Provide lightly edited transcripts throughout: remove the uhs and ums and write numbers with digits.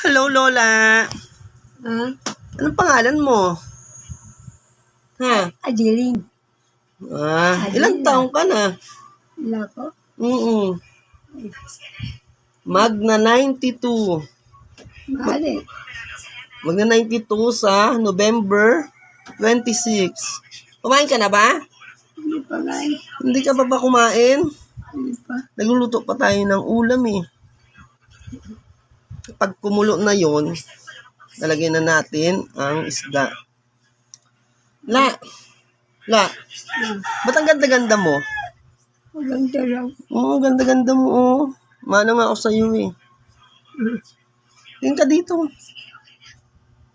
Hello, Lola. Ha? Anong pangalan mo? Ha? Adeline. Ilang taong ka na? Wala ko. Magna 92. Mali. Magna 92 sa November 26. Kumain ka na ba? Hindi pa nga eh. Hindi ka pa ba kumain? Hindi pa. Nagluluto pa tayo ng ulam eh. Pag kumulo na yon, lalagyan na natin ang isda. La, ba't ang ganda-ganda mo? Maganda lang. Oo, ganda-ganda mo oh. Manang ako sa iyo eh. Tingin ka dito.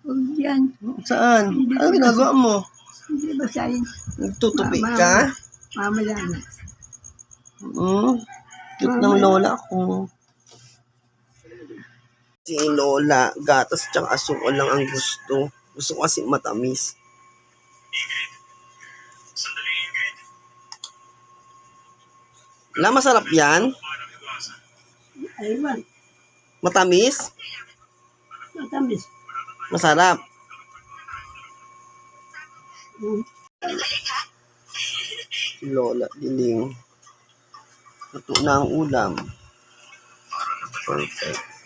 Huwag yan. Saan? Ano ginagawa mo? Hindi ba sa'yo? Nagtutupi ka? Mamaya na. Cute ng lola ko. Si Lola, gatas tsaka asukal lang ang gusto. Gusto ko kasi matamis. Masarap yan? Aywan. Matamis? Matamis. Masarap. Lola, diling. Ito na ang ulam. Perfect.